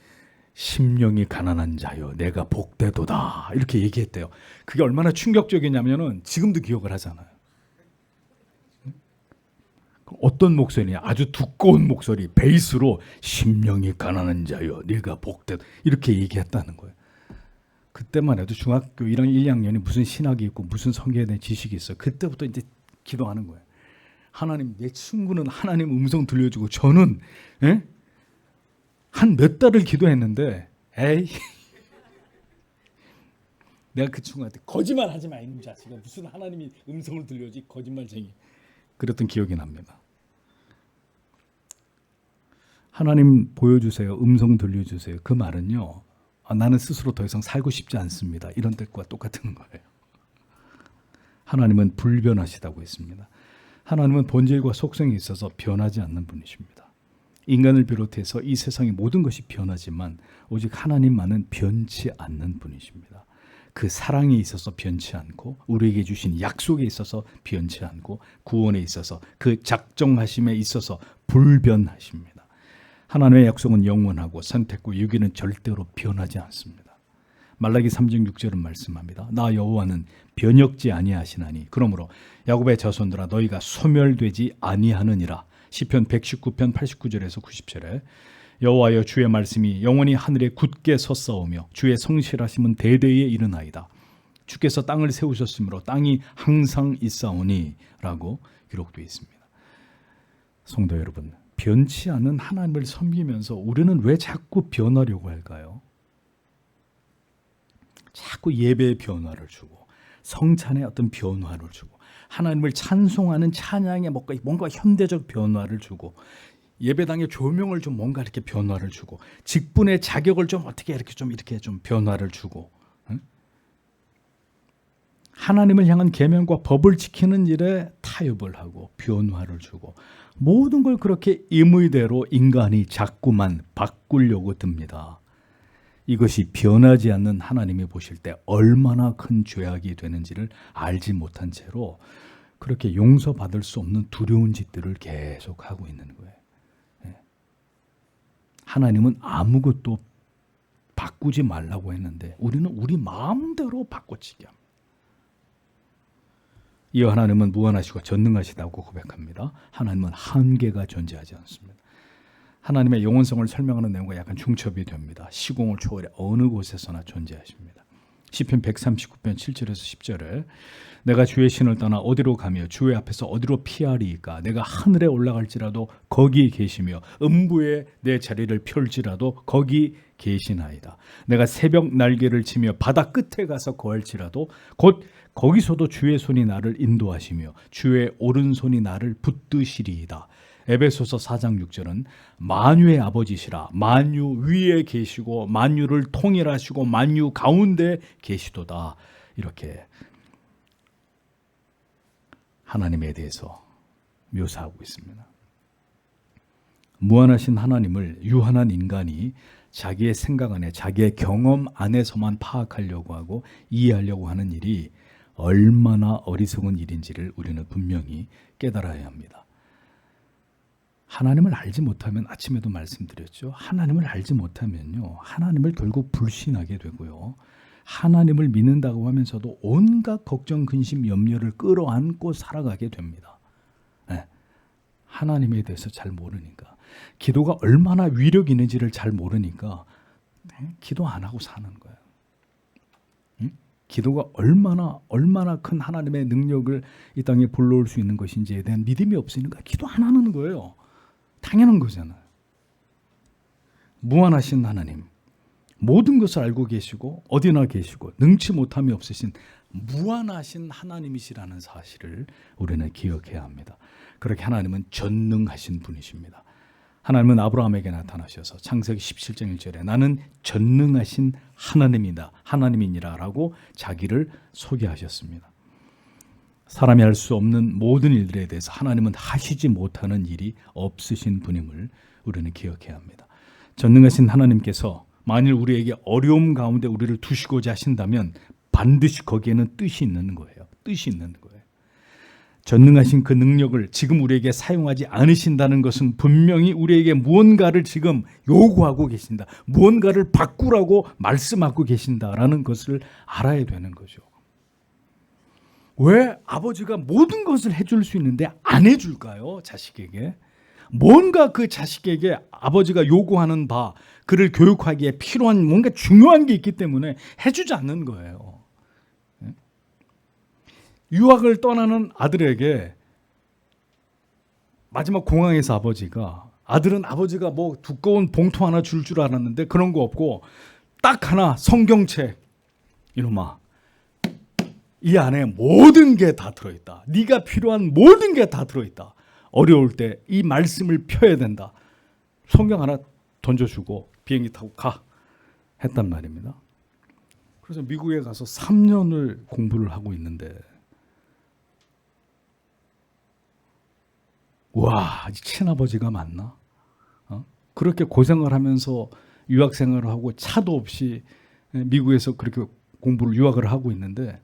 심령이 가난한 자여 내가 복되도다 이렇게 얘기했대요. 그게 얼마나 충격적이냐면은 지금도 기억을 하잖아요. 어떤 목소리냐? 아주 두꺼운 목소리, 베이스로 심령이 가난한 자여 네가 복되다 이렇게 얘기했다는 거예요. 그때만 해도 중학교 1학년, 1, 2학년이 무슨 신학이 있고 무슨 성경에 대한 지식이 있어요. 그때부터 이제 기도하는 거예요. 하나님, 내 친구는 하나님 음성 들려주고 저는 한 몇 달을 기도했는데 에이 내가 그 친구한테 거짓말하지 마 이놈 자식아 무슨 하나님이 음성을 들려주지 거짓말쟁이 그랬던 기억이 납니다. 하나님 보여주세요. 음성 들려주세요. 그 말은요. 나는 스스로 더 이상 살고 싶지 않습니다. 이런 뜻과 똑같은 거예요. 하나님은 불변하시다고 했습니다. 하나님은 본질과 속성이 있어서 변하지 않는 분이십니다. 인간을 비롯해서 이 세상의 모든 것이 변하지만 오직 하나님만은 변치 않는 분이십니다. 그 사랑에 있어서 변치 않고 우리에게 주신 약속에 있어서 변치 않고 구원에 있어서 그 작정하심에 있어서 불변하십니다. 하나님의 약속은 영원하고 선택과 유기는 절대로 변하지 않습니다. 말라기 3장 6절은 말씀합니다. 나 여호와는 변혁지 아니하시나니 그러므로 야곱의 자손들아 너희가 소멸되지 아니하느니라. 시편 119편 89절에서 90절에 여호와여 주의 말씀이 영원히 하늘에 굳게 섰사오며 주의 성실하심은 대대에 이르나이다. 주께서 땅을 세우셨으므로 땅이 항상 있사오니 라고 기록되어 있습니다. 성도 여러분, 변치 않는 하나님을 섬기면서 우리는 왜 자꾸 변하려고 할까요? 자꾸 예배의 변화를 주고 성찬의 어떤 변화를 주고 하나님을 찬송하는 찬양에 뭔가 현대적 변화를 주고 예배당의 조명을 좀 뭔가 이렇게 변화를 주고, 직분의 자격을 좀 어떻게 이렇게 좀 변화를 주고, 응? 하나님을 향한 계명과 법을 지키는 일에 타협을 하고 변화를 주고, 모든 걸 그렇게 임의대로 인간이 자꾸만 바꾸려고 듭니다. 이것이 변하지 않는 하나님이 보실 때 얼마나 큰 죄악이 되는지를 알지 못한 채로 그렇게 용서받을 수 없는 두려운 짓들을 계속 하고 있는 거예요. 하나님은 아무것도 바꾸지 말라고 했는데 우리는 우리 마음대로 바꿔치기 합니다. 이어 하나님은 무한하시고 전능하시다고 고백합니다. 하나님은 한계가 존재하지 않습니다. 하나님의 영원성을 설명하는 내용과 약간 중첩이 됩니다. 시공을 초월해 어느 곳에서나 존재하십니다. 시편 139편 7절에서 10절에 내가 주의 신을 떠나 어디로 가며 주의 앞에서 어디로 피하리이까. 내가 하늘에 올라갈지라도 거기 계시며 음부에 내 자리를 펼지라도 거기 계시나이다. 내가 새벽 날개를 치며 바다 끝에 가서 거할지라도 곧 거기서도 주의 손이 나를 인도하시며 주의 오른손이 나를 붙드시리이다. 에베소서 4장 6절은 만유의 아버지시라. 만유 위에 계시고 만유를 통일하시고 만유 가운데 계시도다. 이렇게 하나님에 대해서 묘사하고 있습니다. 무한하신 하나님을 유한한 인간이 자기의 생각 안에, 자기의 경험 안에서만 파악하려고 하고 이해하려고 하는 일이 얼마나 어리석은 일인지를 우리는 분명히 깨달아야 합니다. 하나님을 알지 못하면, 아침에도 말씀드렸죠. 하나님을 알지 못하면요, 하나님을 결국 불신하게 되고요. 하나님을 믿는다고 하면서도 온갖 걱정, 근심, 염려를 끌어안고 살아가게 됩니다. 네. 하나님에 대해서 잘 모르니까, 기도가 얼마나 위력 있는지를 잘 모르니까 기도 안 하고 사는 거예요. 기도가 얼마나 큰 하나님의 능력을 이 땅에 불러올 수 있는 것인지에 대한 믿음이 없으니까 기도 안 하는 거예요. 당연한 거잖아요. 무한하신 하나님, 모든 것을 알고 계시고 어디나 계시고 능치 못함이 없으신 무한하신 하나님이시라는 사실을 우리는 기억해야 합니다. 그렇게 하나님은 전능하신 분이십니다. 하나님은 아브라함에게 나타나셔서 창세기 17장 1절에 나는 전능하신 하나님이다, 하나님이니라 라고 자기를 소개하셨습니다. 사람이 할 수 없는 모든 일들에 대해서 하나님은 하시지 못하는 일이 없으신 분임을 우리는 기억해야 합니다. 전능하신 하나님께서 만일 우리에게 어려움 가운데 우리를 두시고자 하신다면 반드시 거기에는 뜻이 있는 거예요. 뜻이 있는 거예요. 전능하신 그 능력을 지금 우리에게 사용하지 않으신다는 것은 분명히 우리에게 무언가를 지금 요구하고 계신다, 무언가를 바꾸라고 말씀하고 계신다라는 것을 알아야 되는 거죠. 왜 아버지가 모든 것을 해줄 수 있는데 안 해줄까요? 자식에게. 뭔가 그 자식에게 아버지가 요구하는 바, 그를 교육하기에 필요한 뭔가 중요한 게 있기 때문에 해주지 않는 거예요. 유학을 떠나는 아들에게 마지막 공항에서 아들은 아버지가 뭐 두꺼운 봉투 하나 줄 알았는데 그런 거 없고 딱 하나 성경책, 이놈아 이 안에 모든 게 다 들어있다. 네가 필요한 모든 게 다 들어있다. 어려울 때 이 말씀을 펴야 된다. 성경 하나 던져주고 비행기 타고 가 했단 말입니다. 그래서 미국에 가서 3년을 공부를 하고 있는데 와, 친아버지가 맞나? 그렇게 고생을 하면서 유학생활을 하고 차도 없이 미국에서 그렇게 유학을 하고 있는데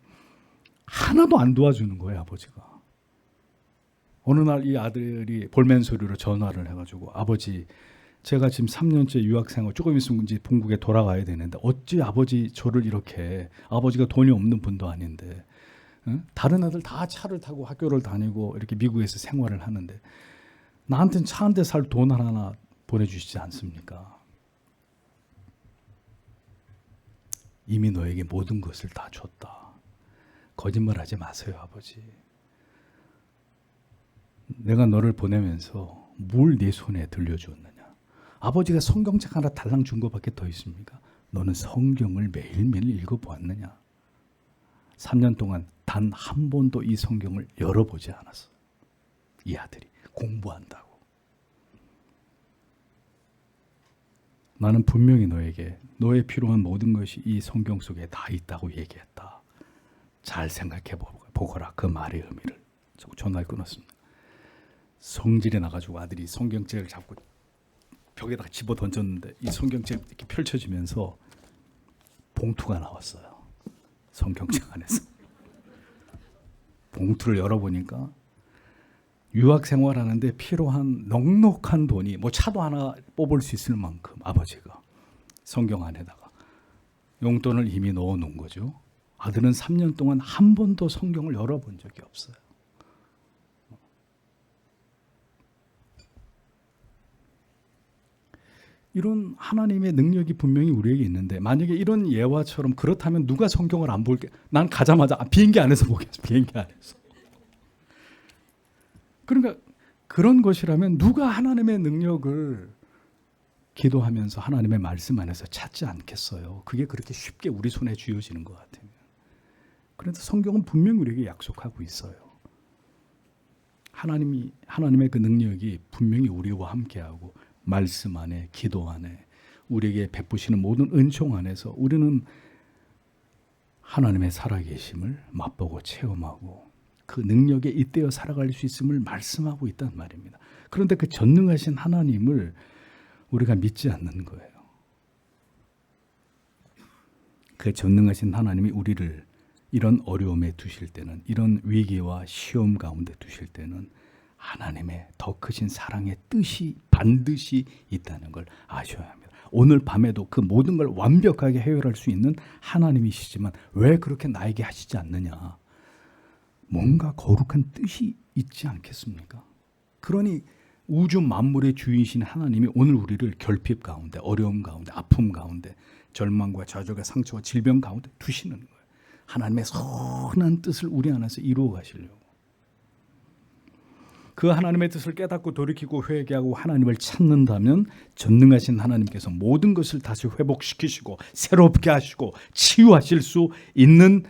하나도 안 도와주는 거예요, 아버지가. 어느 날 이 아들이 볼멘 소리로 전화를 해가지고 아버지, 제가 지금 3년째 유학생활, 조금 있으면 이제 본국에 돌아가야 되는데 어찌 아버지 저를 이렇게, 아버지가 돈이 없는 분도 아닌데 다른 애들 다 차를 타고 학교를 다니고 이렇게 미국에서 생활을 하는데 나한테는 차 한 대 살 돈 하나 보내주시지 않습니까? 이미 너에게 모든 것을 다 줬다. 거짓말하지 마세요, 아버지. 내가 너를 보내면서 뭘 네 손에 들려주었느냐? 아버지가 성경책 하나 달랑 준 것밖에 더 있습니까? 너는 성경을 매일매일 읽어보았느냐? 3년 동안 단 한 번도 이 성경을 열어보지 않았어. 이 아들이 공부한다고. 나는 분명히 너에게 너의 필요한 모든 것이 이 성경 속에 다 있다고 얘기했다. 잘 생각해 보거라. 그 말의 의미를. 전화를 끊었습니다. 성질이 나가지고 아들이 성경책을 잡고 벽에다가 집어 던졌는데 이 성경책 이렇게 펼쳐지면서 봉투가 나왔어요. 성경책 안에서. 봉투를 열어보니까 유학 생활하는데 필요한 넉넉한 돈이 뭐 차도 하나 뽑을 수 있을 만큼 아버지가 성경 안에다가 용돈을 이미 넣어 놓은 거죠. 아들은 3년 동안 한 번도 성경을 열어본 적이 없어요. 이런 하나님의 능력이 분명히 우리에게 있는데 만약에 이런 예화처럼 그렇다면 누가 성경을 안 볼게? 난 가자마자 비행기 안에서 보겠어. 비행기 안에서. 그러니까 그런 것이라면 누가 하나님의 능력을 기도하면서 하나님의 말씀 안에서 찾지 않겠어요. 그게 그렇게 쉽게 우리 손에 쥐어지는 것 같아요. 그래서 성경은 분명히 우리에게 약속하고 있어요. 하나님의 그 능력이 분명히 우리와 함께하고 말씀 안에, 기도 안에, 우리에게 베푸시는 모든 은총 안에서 우리는 하나님의 살아계심을 맛보고 체험하고 그 능력에 잇대어 살아갈 수 있음을 말씀하고 있단 말입니다. 그런데 그 전능하신 하나님을 우리가 믿지 않는 거예요. 그 전능하신 하나님이 우리를 이런 어려움에 두실 때는, 이런 위기와 시험 가운데 두실 때는 하나님의 더 크신 사랑의 뜻이 반드시 있다는 걸 아셔야 합니다. 오늘 밤에도 그 모든 걸 완벽하게 해결할 수 있는 하나님이시지만 왜 그렇게 나에게 하시지 않느냐? 뭔가 거룩한 뜻이 있지 않겠습니까? 그러니 우주 만물의 주인이신 하나님이 오늘 우리를 결핍 가운데, 어려움 가운데, 아픔 가운데, 절망과 좌절과 상처와 질병 가운데 두시는 거예요. 하나님의 선한 뜻을 우리 안에서 이루어 가시려고. 그 하나님의 뜻을 깨닫고 돌이키고 회개하고 하나님을 찾는다면 전능하신 하나님께서 모든 것을 다시 회복시키시고 새롭게 하시고 치유하실 수 있는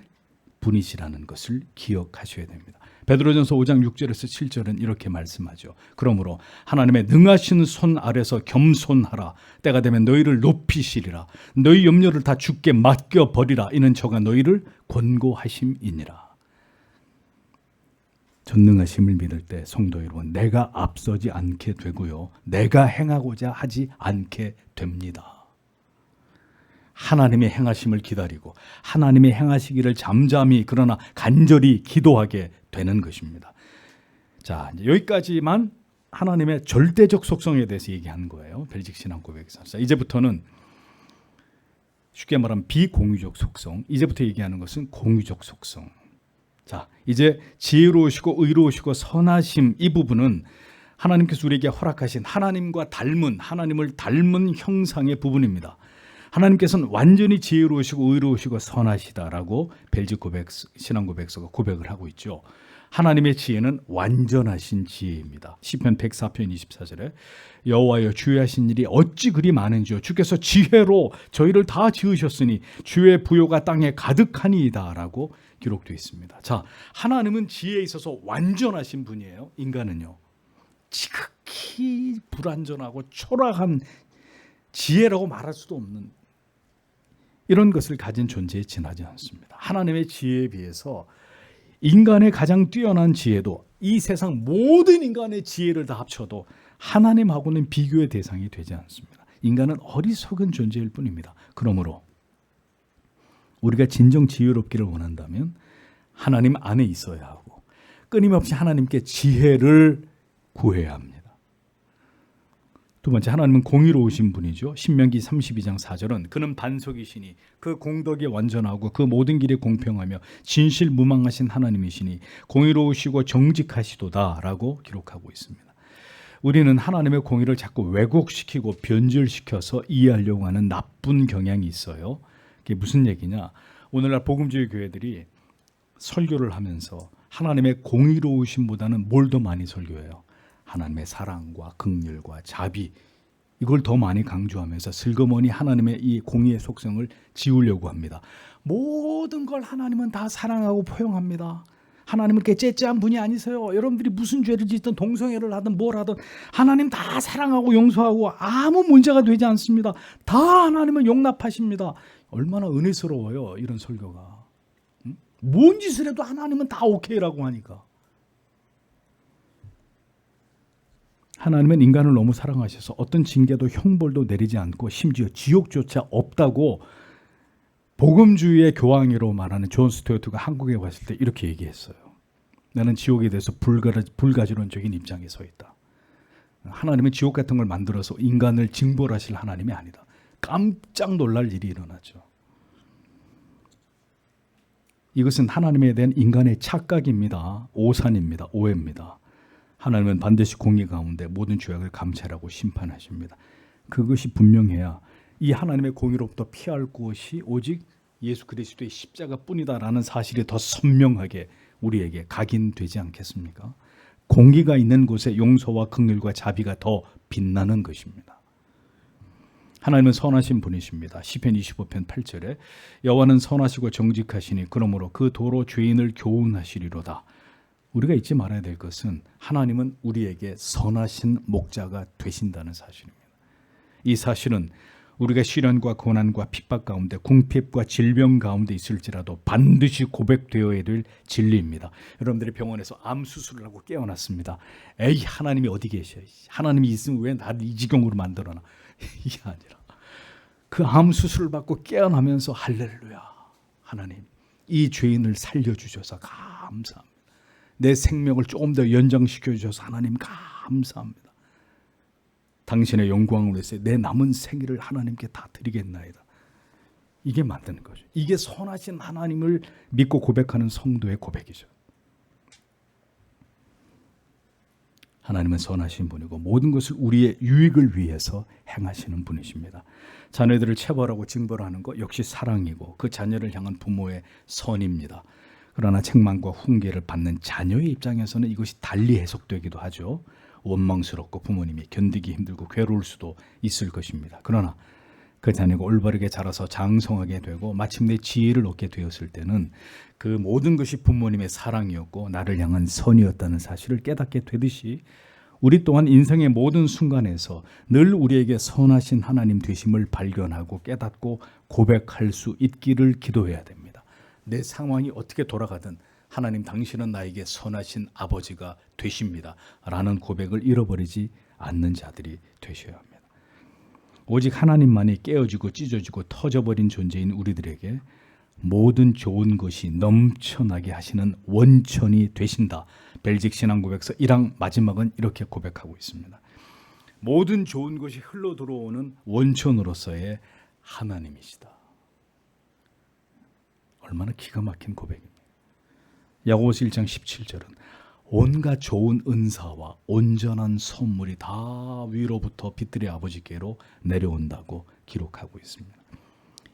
분이시라는 것을 기억하셔야 됩니다. 베드로전서 5장 6절에서 7절은 이렇게 말씀하죠. 그러므로 하나님의 능하신 손 아래서 겸손하라. 때가 되면 너희를 높이시리라. 너희 염려를 다 주께 맡겨버리라. 이는 저가 너희를 권고하심이니라. 전능하심을 믿을 때 성도 여러분, 내가 앞서지 않게 되고요, 내가 행하고자 하지 않게 됩니다. 하나님의 행하심을 기다리고 하나님의 행하시기를 잠잠히 그러나 간절히 기도하게 되는 것입니다. 자, 이제 여기까지만 하나님의 절대적 속성에 대해서 얘기한 거예요. 벨직 신앙 고백에서. 이제부터는 쉽게 말하면 비공유적 속성, 이제부터 얘기하는 것은 공유적 속성. 자, 이제 지혜로우시고 의로우시고 선하심, 이 부분은 하나님께서 우리에게 허락하신 하나님과 닮은, 하나님을 닮은 형상의 부분입니다. 하나님께서는 완전히 지혜로우시고 의로우시고 선하시다라고 벨직 신앙 고백서가 고백을 하고 있죠. 하나님의 지혜는 완전하신 지혜입니다. 시편 104편 24절에 여호와여 주의 하신 일이 어찌 그리 많은지요. 주께서 지혜로 저희를 다 지으셨으니 주의 부요가 땅에 가득하니이다 라고 기록되어 있습니다. 자, 하나님은 지혜에 있어서 완전하신 분이에요. 인간은요, 지극히 불완전하고 초라한 지혜라고 말할 수도 없는 이런 것을 가진 존재에 지나지 않습니다. 하나님의 지혜에 비해서 인간의 가장 뛰어난 지혜도, 이 세상 모든 인간의 지혜를 다 합쳐도 하나님하고는 비교의 대상이 되지 않습니다. 인간은 어리석은 존재일 뿐입니다. 그러므로 우리가 진정 지혜롭기를 원한다면 하나님 안에 있어야 하고 끊임없이 하나님께 지혜를 구해야 합니다. 두 번째, 하나님은 공의로우신 분이죠. 신명기 32장 4절은 그는 반석이시니 그 공덕이 완전하고 그 모든 길이 공평하며 진실무망하신 하나님이시니 공의로우시고 정직하시도다 라고 기록하고 있습니다. 우리는 하나님의 공의를 자꾸 왜곡시키고 변질시켜서 이해하려고 하는 나쁜 경향이 있어요. 그게 무슨 얘기냐? 오늘날 복음주의 교회들이 설교를 하면서 하나님의 공의로우심보다는 뭘 더 많이 설교해요? 하나님의 사랑과 긍휼과 자비, 이걸 더 많이 강조하면서 슬그머니 하나님의 이 공의의 속성을 지우려고 합니다. 모든 걸 하나님은 다 사랑하고 포용합니다. 하나님은 그렇게 째째한 분이 아니세요. 여러분들이 무슨 죄를 짓든 동성애를 하든 뭘 하든 하나님 다 사랑하고 용서하고 아무 문제가 되지 않습니다. 다 하나님은 용납하십니다. 얼마나 은혜스러워요, 이런 설교가. 뭔 짓을 해도 하나님은 다 오케이라고 하니까. 하나님은 인간을 너무 사랑하셔서 어떤 징계도 형벌도 내리지 않고 심지어 지옥조차 없다고 복음주의의 교황이라고 말하는 존 스튜어트가 한국에 왔을 때 이렇게 얘기했어요. 나는 지옥에 대해서 불가지론적인 입장에 서 있다. 하나님은 지옥 같은 걸 만들어서 인간을 징벌하실 하나님이 아니다. 깜짝 놀랄 일이 일어나죠. 이것은 하나님에 대한 인간의 착각입니다. 오산입니다. 오해입니다. 하나님은 반드시 공의 가운데 모든 죄악을 감찰하고 심판하십니다. 그것이 분명해야 이 하나님의 공의로부터 피할 곳이 오직 예수 그리스도의 십자가뿐이다라는 사실이 더 선명하게 우리에게 각인되지 않겠습니까? 공의가 있는 곳에 용서와 긍휼과 자비가 더 빛나는 것입니다. 하나님은 선하신 분이십니다. 시편 25편 8절에 여호와는 선하시고 정직하시니 그러므로 그 도로 죄인을 교훈하시리로다. 우리가 잊지 말아야 될 것은 하나님은 우리에게 선하신 목자가 되신다는 사실입니다. 이 사실은 우리가 시련과 고난과 핍박 가운데 궁핍과 질병 가운데 있을지라도 반드시 고백되어야 될 진리입니다. 여러분들이 병원에서 암 수술을 하고 깨어났습니다. 에이, 하나님이 어디 계셔? 하나님이 있으면 왜 나를 이 지경으로 만들어놔? 이게 아니라 그 암 수술을 받고 깨어나면서 할렐루야, 하나님 이 죄인을 살려주셔서 감사합니다. 내 생명을 조금 더 연장시켜 주셔서 하나님 감사합니다. 당신의 영광을 위해서 내 남은 생일을 하나님께 다 드리겠나이다. 이게 만드는 거죠. 이게 선하신 하나님을 믿고 고백하는 성도의 고백이죠. 하나님은 선하신 분이고 모든 것을 우리의 유익을 위해서 행하시는 분이십니다. 자녀들을 체벌하고 징벌하는 것 역시 사랑이고 그 자녀를 향한 부모의 선입니다. 그러나 책망과 훈계를 받는 자녀의 입장에서는 이것이 달리 해석되기도 하죠. 원망스럽고 부모님이 견디기 힘들고 괴로울 수도 있을 것입니다. 그러나 그 자녀가 올바르게 자라서 장성하게 되고 마침내 지혜를 얻게 되었을 때는 그 모든 것이 부모님의 사랑이었고 나를 향한 선이었다는 사실을 깨닫게 되듯이 우리 또한 인생의 모든 순간에서 늘 우리에게 선하신 하나님 되심을 발견하고 깨닫고 고백할 수 있기를 기도해야 됩니다. 내 상황이 어떻게 돌아가든 하나님 당신은 나에게 선하신 아버지가 되십니다 라는 고백을 잃어버리지 않는 자들이 되셔야 합니다. 오직 하나님만이 깨어지고 찢어지고 터져버린 존재인 우리들에게 모든 좋은 것이 넘쳐나게 하시는 원천이 되신다. 벨직 신앙고백서 1장 마지막은 이렇게 고백하고 있습니다. 모든 좋은 것이 흘러 들어오는 원천으로서의 하나님이시다. 얼마나 기가 막힌 고백입니다. 야고보서 1장 17절은 온갖 좋은 은사와 온전한 선물이 다 위로부터 빛들의 아버지께로 내려온다고 기록하고 있습니다.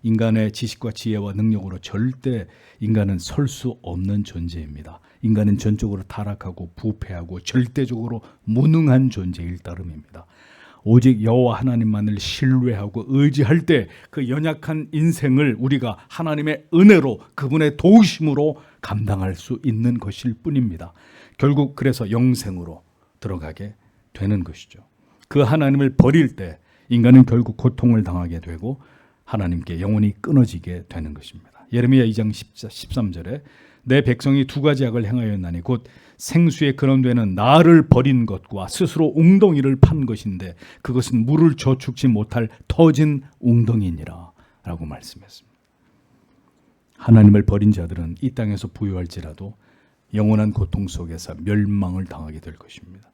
인간의 지식과 지혜와 능력으로 절대 인간은 설 수 없는 존재입니다. 인간은 전적으로 타락하고 부패하고 절대적으로 무능한 존재일 따름입니다. 오직 여호와 하나님만을 신뢰하고 의지할 때 그 연약한 인생을 우리가 하나님의 은혜로 그분의 도우심으로 감당할 수 있는 것일 뿐입니다. 결국 그래서 영생으로 들어가게 되는 것이죠. 그 하나님을 버릴 때 인간은 결국 고통을 당하게 되고 하나님께 영원히 끊어지게 되는 것입니다. 예레미야 2장 13절에 내 백성이 두 가지 악을 행하였나니 곧 생수에 근원되는 나를 버린 것과 스스로 웅덩이를 판 것인데 그것은 물을 저축지 못할 터진 웅덩이니라 라고 말씀했습니다. 하나님을 버린 자들은 이 땅에서 부유할지라도 영원한 고통 속에서 멸망을 당하게 될 것입니다.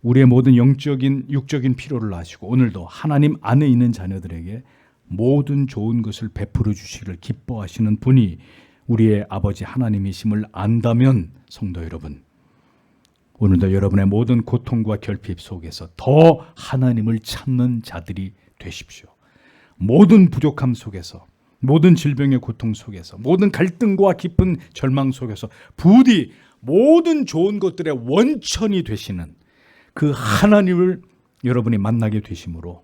우리의 모든 영적인 육적인 필요를 아시고 오늘도 하나님 안에 있는 자녀들에게 모든 좋은 것을 베풀어 주시기를 기뻐하시는 분이 우리의 아버지 하나님이심을 안다면 성도 여러분, 오늘도 여러분의 모든 고통과 결핍 속에서 더 하나님을 찾는 자들이 되십시오. 모든 부족함 속에서, 모든 질병의 고통 속에서, 모든 갈등과 깊은 절망 속에서 부디 모든 좋은 것들의 원천이 되시는 그 하나님을 여러분이 만나게 되심으로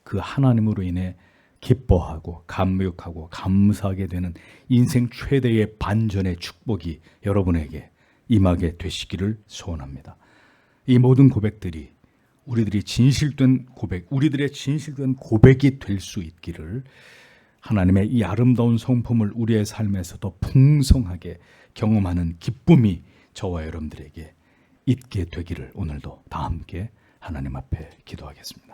그 하나님으로 인해 기뻐하고 감격하고 감사하게 되는 인생 최대의 반전의 축복이 여러분에게 임하게 되시기를 소원합니다. 이 모든 고백들이 우리들의 진실된 고백이 될 수 있기를, 하나님의 이 아름다운 성품을 우리의 삶에서 더 풍성하게 경험하는 기쁨이 저와 여러분들에게 있게 되기를 오늘도 다 함께 하나님 앞에 기도하겠습니다.